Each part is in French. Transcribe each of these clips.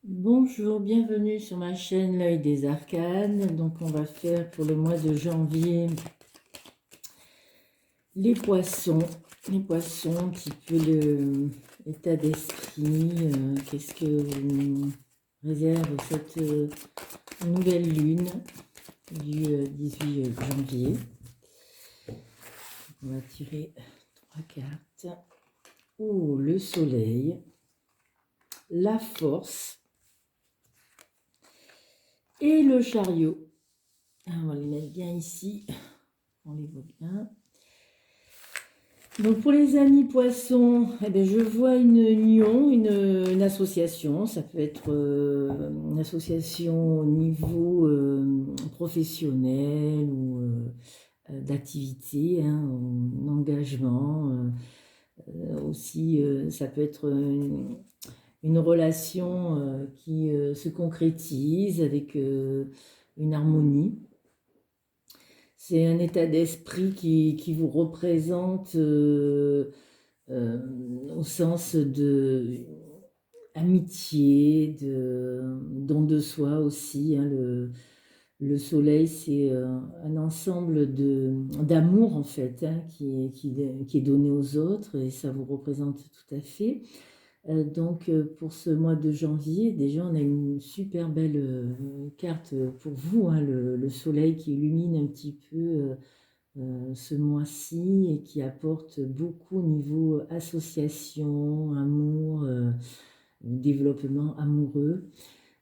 Bonjour, bienvenue sur ma chaîne L'œil des arcanes. Donc on va faire pour le mois de janvier les poissons. Les poissons, un petit peu l'état d'esprit, qu'est-ce que vous réserve cette nouvelle lune du 18 janvier. On va tirer 3 cartes. Oh, le soleil, la force et le chariot. On va les mettre bien ici, on les voit bien. Donc pour les amis poissons, je vois une union, une association. Ça peut être une association au niveau professionnel ou d'activité, un engagement. Aussi, ça peut être une relation qui se concrétise avec une harmonie. C'est un état d'esprit qui vous représente au sens de amitié, de don de soi aussi. Le soleil, c'est un ensemble d'amour en fait, qui est donné aux autres et ça vous représente tout à fait. Donc pour ce mois de janvier, déjà on a une super belle carte pour vous, le soleil qui illumine un petit peu ce mois-ci et qui apporte beaucoup au niveau association, amour, développement amoureux.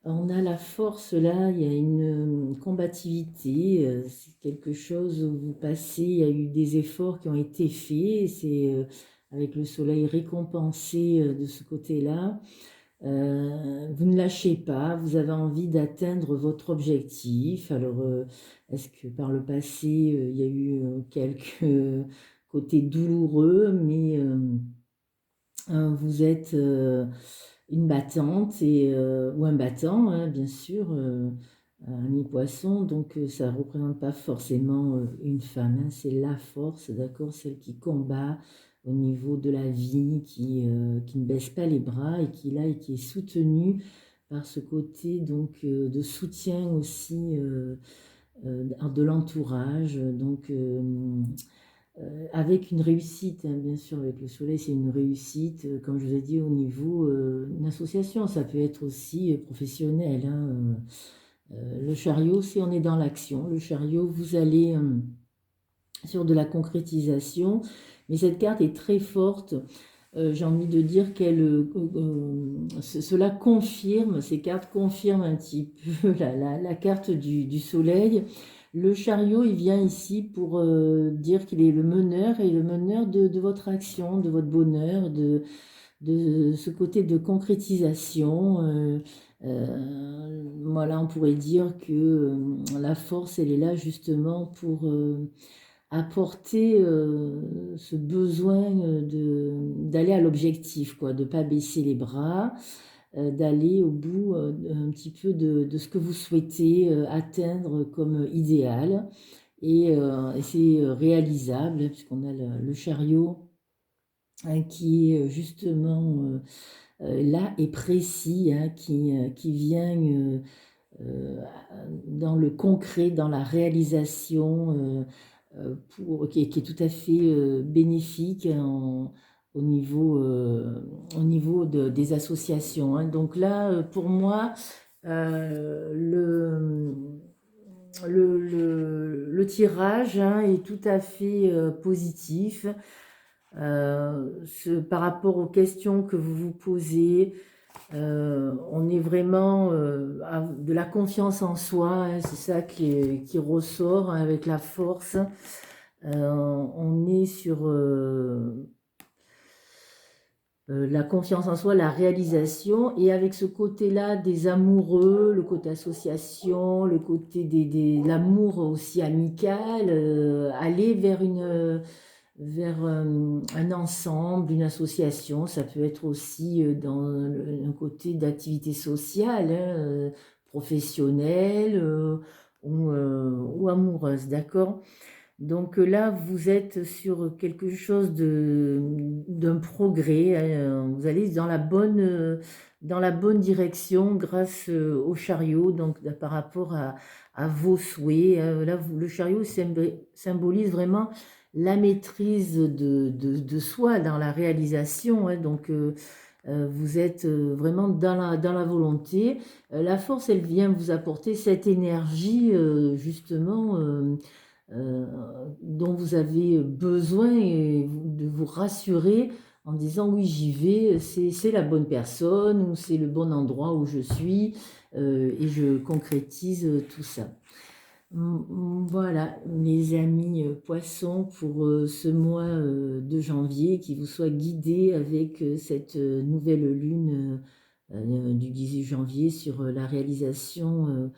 On a la force là, il y a une combativité, c'est quelque chose où vous passez, il y a eu des efforts qui ont été faits, c'est avec le soleil récompensé de ce côté-là. Vous ne lâchez pas, vous avez envie d'atteindre votre objectif. Alors, est-ce que par le passé, il y a eu quelques côtés douloureux, mais vous êtes une battante ou un battant, bien sûr, un mi-poisson, donc ça ne représente pas forcément une femme, c'est la force, d'accord, celle qui combat au niveau de la vie, qui ne baisse pas les bras et qui est là et qui est soutenue par ce côté donc de soutien aussi de l'entourage, donc avec une réussite, bien sûr, avec le soleil, c'est une réussite, comme je vous ai dit, au niveau d'une association. Ça peut être aussi professionnel. Le chariot, si on est dans l'action, le chariot, vous allez sur de la concrétisation. Mais cette carte est très forte. J'ai envie de dire cela confirme, ces cartes confirment un petit peu la carte du soleil. Le chariot, il vient ici pour dire qu'il est le meneur et le meneur de votre action, de votre bonheur, de ce côté de concrétisation. Voilà, on pourrait dire que la force, elle est là justement pour apporter ce besoin d'aller à l'objectif, quoi, de ne pas baisser les bras, d'aller au bout un petit peu de ce que vous souhaitez atteindre comme idéal. Et c'est réalisable, puisqu'on a le chariot qui est justement là et précis, qui vient euh, dans le concret, dans la réalisation, qui est tout à fait bénéfique au niveau des associations. Donc là, pour moi, le tirage est tout à fait positif. Par rapport aux questions que vous vous posez, on est vraiment de la confiance en soi, c'est ça qui ressort avec la force. On est sur la confiance en soi, la réalisation, et avec ce côté-là des amoureux, le côté association, le côté l'amour aussi amical, aller vers un ensemble, une association. Ça peut être aussi dans un côté d'activité sociale, professionnelle ou amoureuse, d'accord? Donc là, vous êtes sur quelque chose d'un progrès, hein, vous allez dans la bonne direction grâce au chariot, donc par rapport à vos souhaits. Là, le chariot symbolise vraiment la maîtrise de soi dans la réalisation, hein, donc vous êtes vraiment dans la volonté. La force, elle vient vous apporter cette énergie, justement, euh, dont vous avez besoin et de vous rassurer en disant oui, j'y vais, c'est la bonne personne ou c'est le bon endroit où je suis, et je concrétise tout ça. Voilà, mes amis poissons, pour ce mois de janvier, qui vous soit guidé avec cette nouvelle lune du 18 janvier sur la réalisation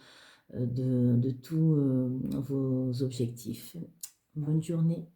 de tous vos objectifs. Bonne journée.